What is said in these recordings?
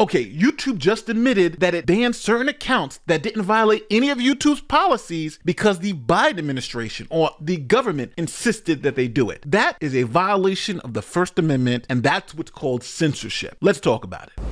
Okay, YouTube just admitted that it banned certain accounts that didn't violate any of YouTube's policies because the Biden administration or the government insisted that they do it. That is a violation of the First Amendment, and that's what's called censorship. Let's talk about it.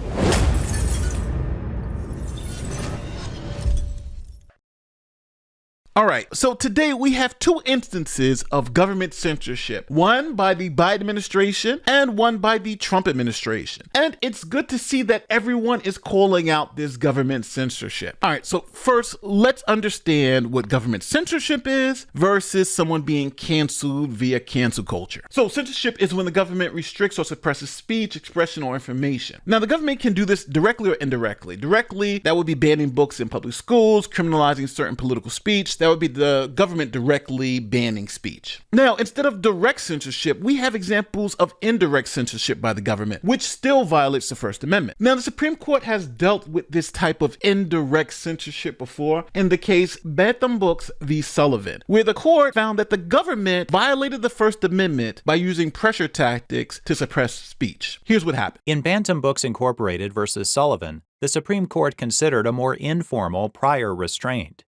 All right, so today we have two instances of government censorship, one by the Biden administration and one by the Trump administration. And it's good to see that everyone is calling out this government censorship. All right, so first, let's understand what government censorship is versus someone being canceled via cancel culture. So censorship is when the government restricts or suppresses speech, expression, or information. Now, the government can do this directly or indirectly. Directly, that would be banning books in public schools, criminalizing certain political speech. That would be the government directly banning speech. Now, instead of direct censorship, we have examples of indirect censorship by the government, which still violates the First Amendment. Now, the Supreme Court has dealt with this type of indirect censorship before in the case Bantam Books v. Sullivan, where the court found that the government violated the First Amendment by using pressure tactics to suppress speech. Here's what happened. In Bantam Books Incorporated versus Sullivan, the Supreme Court considered a more informal prior restraint.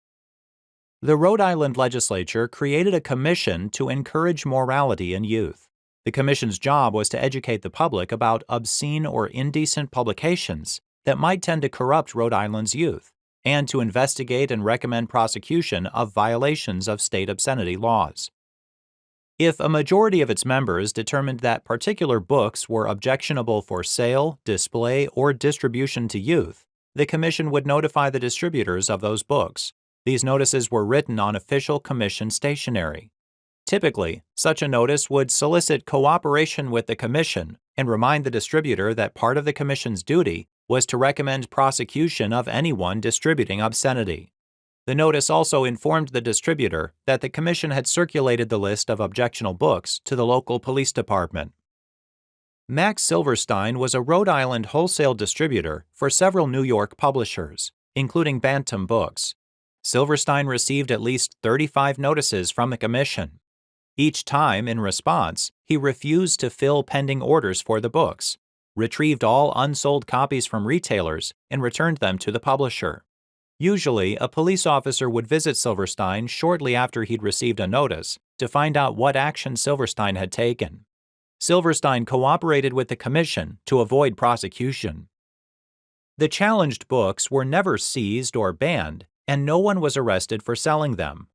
The Rhode Island legislature created a commission to encourage morality in youth. The commission's job was to educate the public about obscene or indecent publications that might tend to corrupt Rhode Island's youth, and to investigate and recommend prosecution of violations of state obscenity laws. If a majority of its members determined that particular books were objectionable for sale, display, or distribution to youth, the commission would notify the distributors of those books. These notices were written on official commission stationery. Typically, such a notice would solicit cooperation with the commission and remind the distributor that part of the commission's duty was to recommend prosecution of anyone distributing obscenity. The notice also informed the distributor that the commission had circulated the list of objectionable books to the local police department. Max Silverstein was a Rhode Island wholesale distributor for several New York publishers, including Bantam Books. Silverstein received at least 35 notices from the commission. Each time, in response, he refused to fill pending orders for the books, retrieved all unsold copies from retailers, and returned them to the publisher. Usually, a police officer would visit Silverstein shortly after he'd received a notice to find out what action Silverstein had taken. Silverstein cooperated with the commission to avoid prosecution. The challenged books were never seized or banned, and no one was arrested for selling them.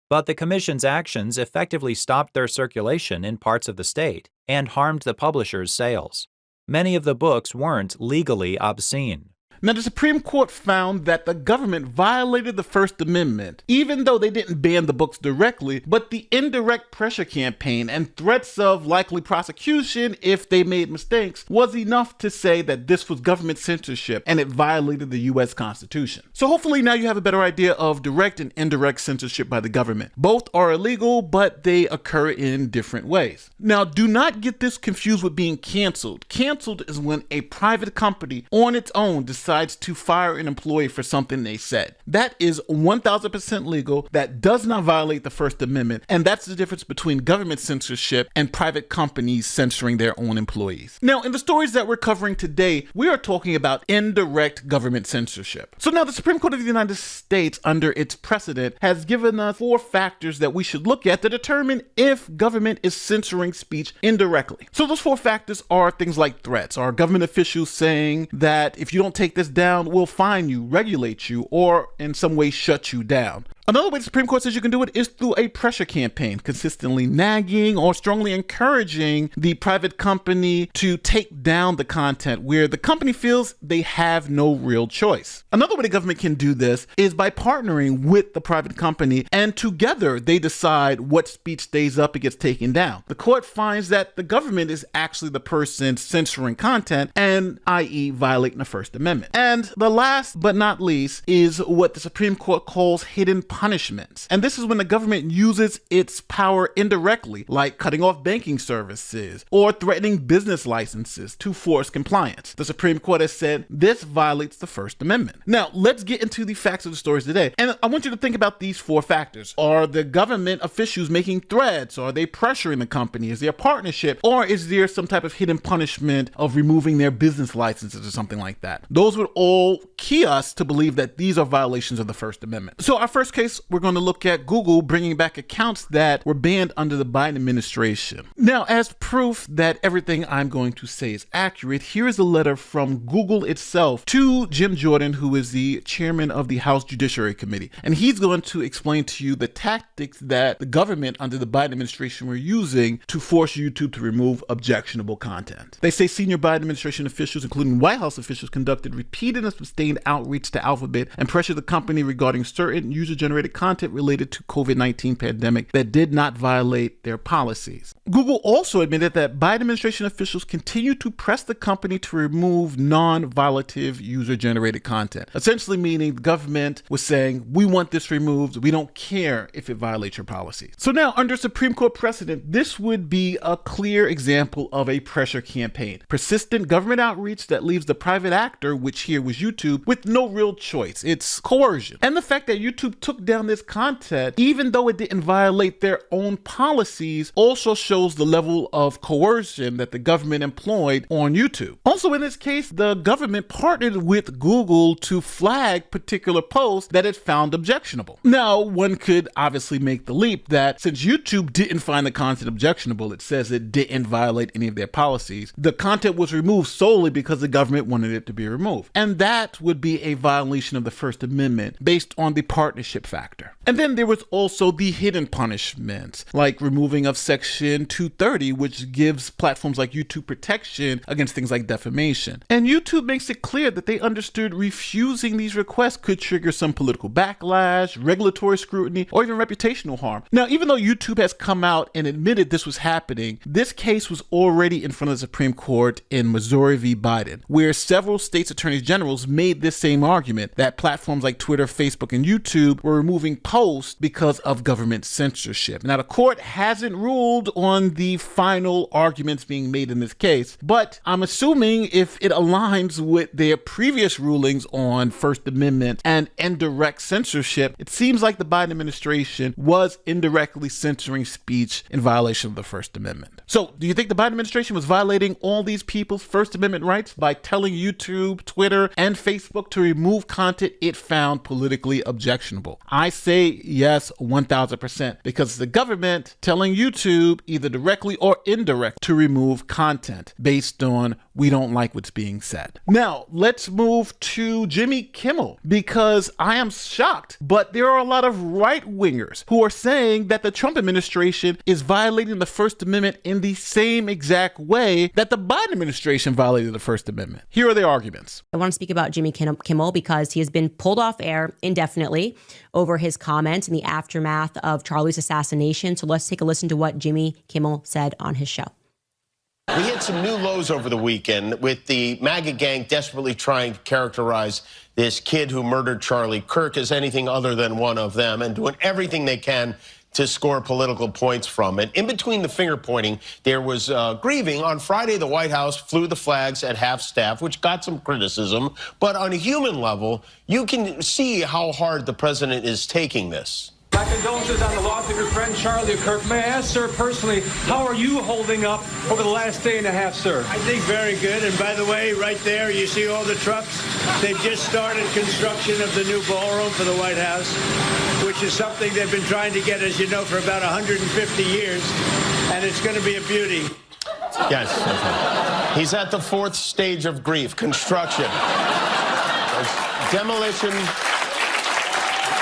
But the commission's actions effectively stopped their circulation in parts of the state and harmed the publishers' sales. Many of the books weren't legally obscene. Now, the Supreme Court found that the government violated the First Amendment, even though they didn't ban the books directly, but the indirect pressure campaign and threats of likely prosecution if they made mistakes was enough to say that this was government censorship and it violated the U.S. Constitution. So hopefully now you have a better idea of direct and indirect censorship by the government. Both are illegal, but they occur in different ways. Now, do not get this confused with being canceled. Canceled is when a private company on its own decides to fire an employee for something they said. That is 1000% legal. That does not violate the First Amendment. And that's the difference between government censorship and private companies censoring their own employees. Now, in the stories that we're covering today, we are talking about indirect government censorship. So now the Supreme Court of the United States, under its precedent, has given us 4 factors that we should look at to determine if government is censoring speech indirectly. So those 4 factors are things like threats. Are government officials saying that if you don't take this down, we'll fine you, regulate you, or in some way shut you down? Another way the Supreme Court says you can do it is through a pressure campaign, consistently nagging or strongly encouraging the private company to take down the content where the company feels they have no real choice. Another way the government can do this is by partnering with the private company, and together they decide what speech stays up and gets taken down. The court finds that the government is actually the person censoring content and, i.e., violating the First Amendment. And the last but not least is what the Supreme Court calls hidden punishments. And this is when the government uses its power indirectly, like cutting off banking services or threatening business licenses to force compliance. The Supreme Court has said this violates the First Amendment. Now, let's get into the facts of the stories today. And I want you to think about these four factors. Are the government officials making threats? Are they pressuring the company? Is there a partnership? Or is there some type of hidden punishment of removing their business licenses or something like that? Those would all key us to believe that these are violations of the First Amendment. So our first case, we're going to look at Google bringing back accounts that were banned under the Biden administration. Now, as proof that everything I'm going to say is accurate, here is a letter from Google itself to Jim Jordan, who is the chairman of the House Judiciary Committee. And he's going to explain to you the tactics that the government under the Biden administration were using to force YouTube to remove objectionable content. They say senior Biden administration officials, including White House officials, conducted repeated and sustained outreach to Alphabet and pressured the company regarding certain user-generated content related to COVID-19 pandemic that did not violate their policies. Google also admitted that Biden administration officials continued to press the company to remove non-violative user-generated content, essentially meaning the government was saying, we want this removed, we don't care if it violates your policies. So now, under Supreme Court precedent, this would be a clear example of a pressure campaign. Persistent government outreach that leaves the private actor, which here was YouTube, with no real choice. It's coercion. And the fact that YouTube took down this content, even though it didn't violate their own policies, also shows the level of coercion that the government employed on YouTube. Also, in this case, the government partnered with Google to flag particular posts that it found objectionable. Now, one could obviously make the leap that since YouTube didn't find the content objectionable, it says it didn't violate any of their policies, the content was removed solely because the government wanted it to be removed. And that would be a violation of the First Amendment based on the partnership factor. And then there was also the hidden punishments, like removing of Section 230, which gives platforms like YouTube protection against things like defamation. And YouTube makes it clear that they understood refusing these requests could trigger some political backlash, regulatory scrutiny, or even reputational harm. Now, even though YouTube has come out and admitted this was happening, this case was already in front of the Supreme Court in Missouri v. Biden, where several states' attorneys generals made this same argument that platforms like Twitter, Facebook, and YouTube were removing posts because of government censorship. Now, the court hasn't ruled on the final arguments being made in this case, but I'm assuming if it aligns with their previous rulings on First Amendment and indirect censorship, it seems like the Biden administration was indirectly censoring speech in violation of the First Amendment. So, do you think the Biden administration was violating all these people's First Amendment rights by telling YouTube, Twitter, and Facebook to remove content it found politically objectionable? I say yes, 1000%, because it's the government telling YouTube either directly or indirect to remove content based on we don't like what's being said. Now, let's move to Jimmy Kimmel, because I am shocked, but there are a lot of right-wingers who are saying that the Trump administration is violating the First Amendment in the same exact way that the Biden administration violated the First Amendment. Here are their arguments. I want to speak about Jimmy Kimmel because he has been pulled off air indefinitely over his comments in the aftermath of Charlie's assassination. So let's take a listen to what Jimmy Kimmel said on his show. We hit some new lows over the weekend with the MAGA gang desperately trying to characterize this kid who murdered Charlie Kirk as anything other than one of them and doing everything they can to score political points from it. In between the finger pointing, there was grieving. On Friday, the White House flew the flags at half staff, which got some criticism. But on a human level, you can see how hard the president is taking this. My condolences on the loss of your friend Charlie Kirk. May I ask, sir, personally, how are you holding up over the last day and a half, sir? I think very good. And by the way, right there, you see all the trucks? They've just started construction of the new ballroom for the White House, which is something they've been trying to get, as you know, for about 150 years. And it's going to be a beauty. Yes. He's at the fourth stage of grief, construction. Demolition,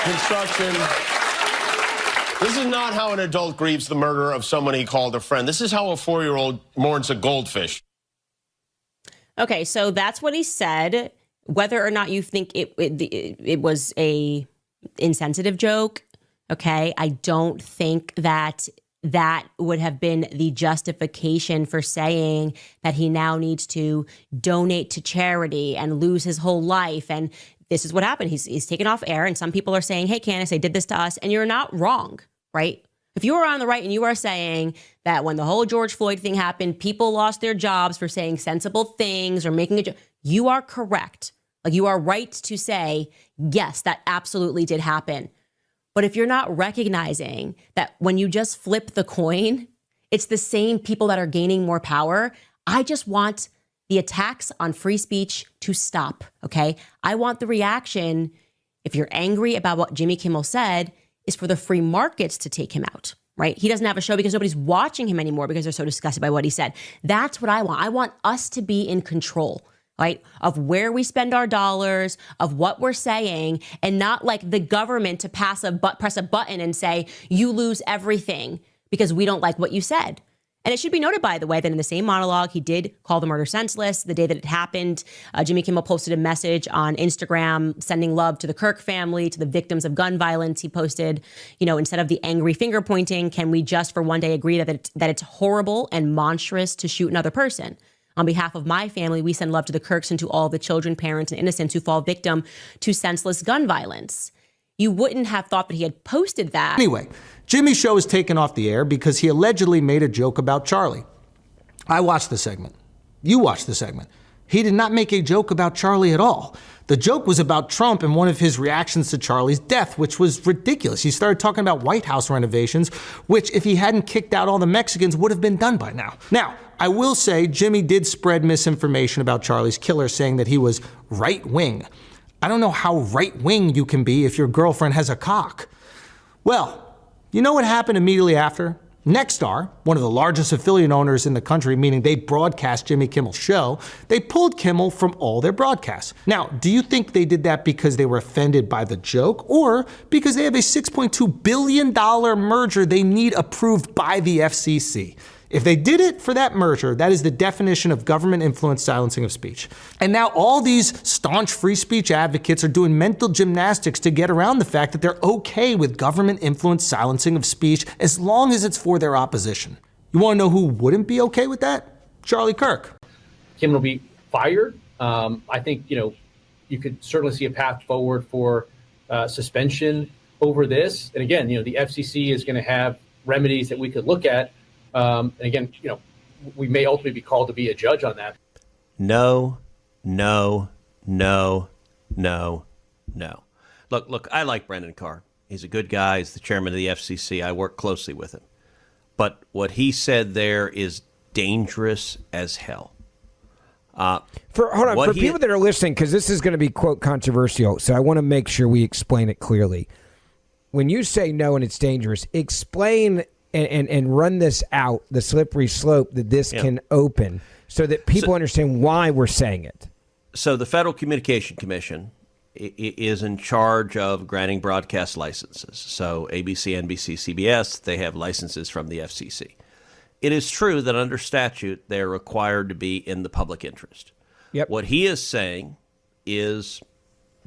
construction. This is not how an adult grieves the murder of someone he called a friend. This is how a 4-year-old mourns a goldfish. Okay, so that's what he said. Whether or not you think it was a insensitive joke, okay, I don't think that would have been the justification for saying that he now needs to donate to charity and lose his whole life and this is what happened. He's taken off air, and some people are saying, hey, Candace, they did this to us. And you're not wrong, right? If you are on the right and you are saying that when the whole George Floyd thing happened, people lost their jobs for saying sensible things or making a joke, you are correct. Like, you are right to say, yes, that absolutely did happen. But if you're not recognizing that when you just flip the coin, it's the same people that are gaining more power, I just want the attacks on free speech to stop, okay? I want the reaction, if you're angry about what Jimmy Kimmel said, is for the free markets to take him out, right? He doesn't have a show because nobody's watching him anymore because they're so disgusted by what he said. That's what I want. I want us to be in control, right, of where we spend our dollars, of what we're saying, and not like the government to press a button and say, you lose everything because we don't like what you said. And it should be noted, by the way, that in the same monologue, he did call the murder senseless. The day that it happened, Jimmy Kimmel posted a message on Instagram sending love to the Kirk family, to the victims of gun violence. He posted, instead of the angry finger pointing, can we just for one day agree that it's horrible and monstrous to shoot another person? On behalf of my family, we send love to the Kirks and to all the children, parents, and innocents who fall victim to senseless gun violence. You wouldn't have thought that he had posted that. Anyway, Jimmy's show is taken off the air because he allegedly made a joke about Charlie. I watched the segment. You watched the segment. He did not make a joke about Charlie at all. The joke was about Trump and one of his reactions to Charlie's death, which was ridiculous. He started talking about White House renovations, which if he hadn't kicked out all the Mexicans would have been done by now. Now, I will say Jimmy did spread misinformation about Charlie's killer, saying that he was right-wing. I don't know how right-wing you can be if your girlfriend has a cock. Well, you know what happened immediately after? Nexstar, one of the largest affiliate owners in the country, meaning they broadcast Jimmy Kimmel's show, they pulled Kimmel from all their broadcasts. Now, do you think they did that because they were offended by the joke or because they have a $6.2 billion merger they need approved by the FCC? If they did it for that merger, that is the definition of government-influenced silencing of speech. And now all these staunch free speech advocates are doing mental gymnastics to get around the fact that they're okay with government-influenced silencing of speech as long as it's for their opposition. You want to know who wouldn't be okay with that? Charlie Kirk. Kimmel will be fired. I think, you could certainly see a path forward for suspension over this. And again, the FCC is going to have remedies that we could look at. And again, we may ultimately be called to be a judge on that. No. Look, I like Brendan Carr. He's a good guy. He's the chairman of the FCC. I work closely with him. But what he said there is dangerous as hell. For people that are listening, because this is going to be, quote, controversial, so I want to make sure we explain it clearly. When you say no and it's dangerous, explain and run this out, the slippery slope that this can open, so that people understand why we're saying it. So the Federal Communication Commission is in charge of granting broadcast licenses. So ABC, NBC, CBS, they have licenses from the FCC. It is true that under statute, they're required to be in the public interest. Yep. What he is saying is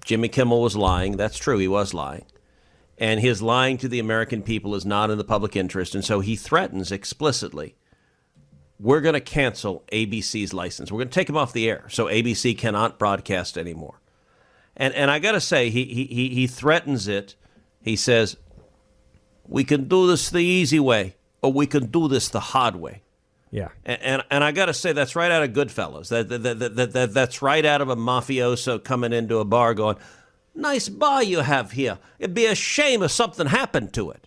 Jimmy Kimmel was lying. That's true. He was lying. And his lying to the American people is not in the public interest. And so he threatens explicitly, we're going to cancel ABC's license. We're going to take him off the air so ABC cannot broadcast anymore. And I got to say, he threatens it. He says, we can do this the easy way, or we can do this the hard way. Yeah. And I got to say, that's right out of Goodfellas. That's right out of a mafioso coming into a bar going, nice bar you have here. It'd be a shame if something happened to it.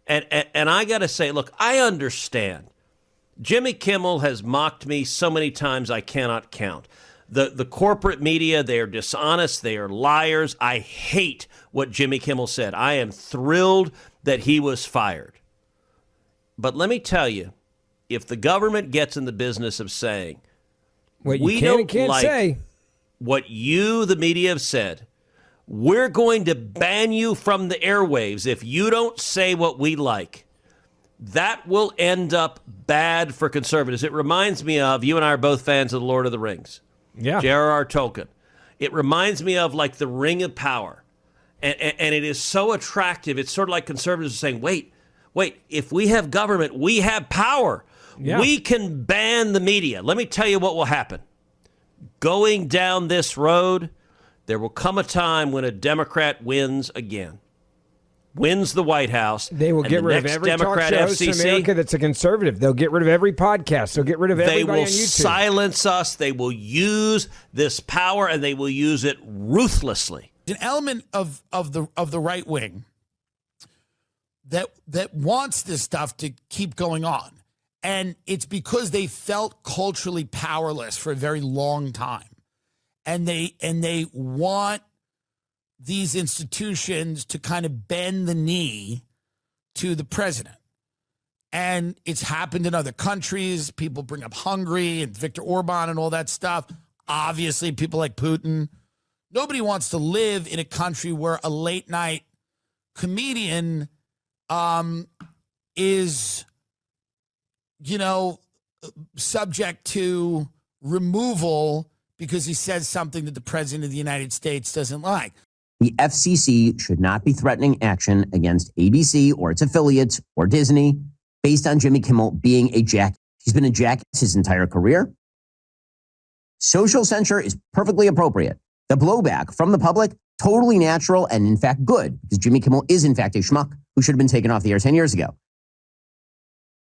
And I got to say, look, I understand. Jimmy Kimmel has mocked me so many times I cannot count. The corporate media, they are dishonest. They are liars. I hate what Jimmy Kimmel said. I am thrilled that he was fired. But let me tell you, if the government gets in the business of saying, what you we can and don't can't like say what you, the media, have said, we're going to ban you from the airwaves if you don't say what we like. That will end up bad for conservatives. It reminds me of, you and I are both fans of The Lord of the Rings. Yeah. J.R.R. Tolkien. It reminds me of like the Ring of Power. And it is so attractive. It's sort of like conservatives are saying, wait, if we have government, we have power. Yeah. We can ban the media. Let me tell you what will happen. Going down this road, there will come a time when a Democrat wins again, wins the White House. They will get rid of every talk show host in America that's a conservative. They'll get rid of every podcast. They'll get rid of everybody on YouTube. They will silence us. They will use this power, and they will use it ruthlessly. An element of the right wing that wants this stuff to keep going on. And it's because they felt culturally powerless for a very long time. And they want these institutions to kind of bend the knee to the president. And it's happened in other countries. People bring up Hungary and Viktor Orban and all that stuff. Obviously, people like Putin. Nobody wants to live in a country where a late night comedian is, subject to removal because he says something that the president of the United States doesn't like. The FCC should not be threatening action against ABC or its affiliates or Disney based on Jimmy Kimmel being a jackass. He's been a jackass his entire career. Social censure is perfectly appropriate. The blowback from the public, totally natural and in fact good, because Jimmy Kimmel is in fact a schmuck who should have been taken off the air 10 years ago.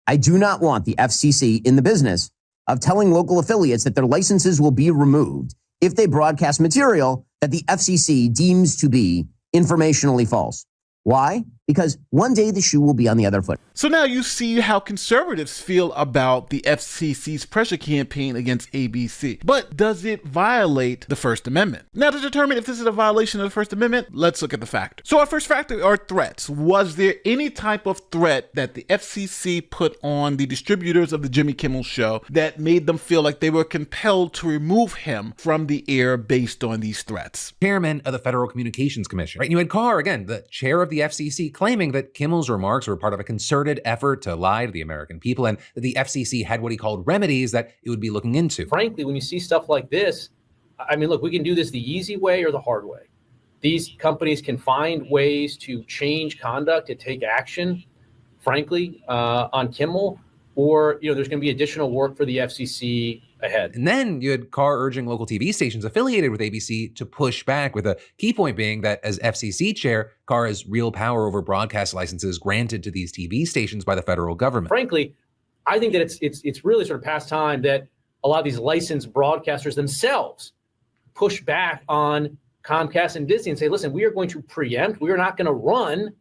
I do not want the FCC in the business of telling local affiliates that their licenses will be removed if they broadcast material that the FCC deems to be informationally false. Why? Because one day the shoe will be on the other foot. So now you see how conservatives feel about the FCC's pressure campaign against ABC. But does it violate the First Amendment? Now, to determine if this is a violation of the First Amendment, let's look at the factors. So our first factor are threats. Was there any type of threat that the FCC put on the distributors of the Jimmy Kimmel Show that made them feel like they were compelled to remove him from the air based on these threats? Chairman of the Federal Communications Commission, right? And you had Carr, again, the chair of the FCC, claiming that Kimmel's remarks were part of a concerted effort to lie to the American people and that the FCC had what he called remedies that it would be looking into. Frankly, when you see stuff like this, I mean, look, we can do this the easy way or the hard way. These companies can find ways to change conduct, to take action, frankly, on Kimmel, or, there's going to be additional work for the FCC ahead. And then you had Carr urging local TV stations affiliated with ABC to push back, with a key point being that as FCC chair, Carr has real power over broadcast licenses granted to these TV stations by the federal government. Frankly, I think that it's really sort of past time that a lot of these licensed broadcasters themselves push back on Comcast and Disney and say, listen, we are going to preempt, we are not going to run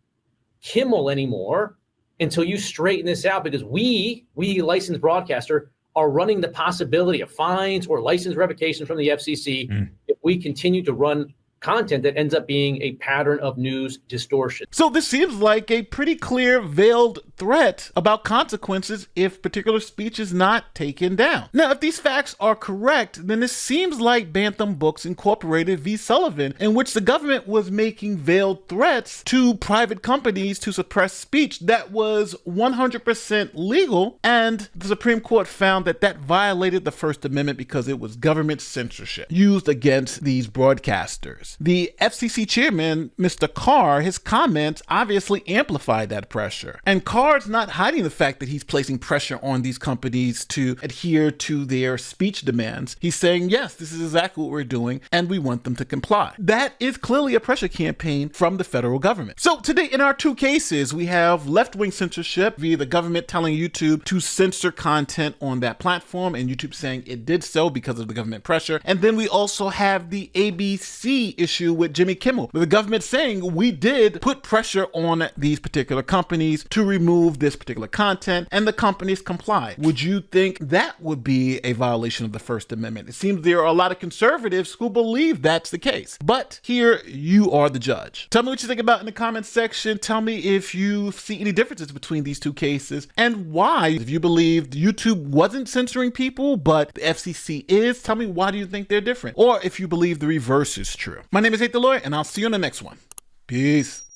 Kimmel anymore until you straighten this out, because we licensed broadcaster, are running the possibility of fines or license revocation from the FCC if we continue to run content that ends up being a pattern of news distortion. So this seems like a pretty clear veiled threat about consequences if particular speech is not taken down. Now, if these facts are correct, then this seems like Bantam Books Incorporated v. Sullivan, in which the government was making veiled threats to private companies to suppress speech that was 100% legal, and the Supreme Court found that that violated the First Amendment because it was government censorship used against these broadcasters. The FCC chairman, Mr. Carr, his comments obviously amplified that pressure. And Carr's not hiding the fact that he's placing pressure on these companies to adhere to their speech demands. He's saying, yes, this is exactly what we're doing, and we want them to comply. That is clearly a pressure campaign from the federal government. So today, in our two cases, we have left-wing censorship via the government telling YouTube to censor content on that platform, and YouTube saying it did so because of the government pressure. And then we also have the ABC issue with Jimmy Kimmel, with the government saying we did put pressure on these particular companies to remove this particular content, and the companies complied. Would you think that would be a violation of the First Amendment? It seems there are a lot of conservatives who believe that's the case, but here you are the judge. Tell me what you think about in the comments section. Tell me if you see any differences between these two cases and why. If you believe YouTube wasn't censoring people, but the FCC is, tell me why do you think they're different? Or if you believe the reverse is true. My name is Nate the Lawyer, and I'll see you on the next one. Peace.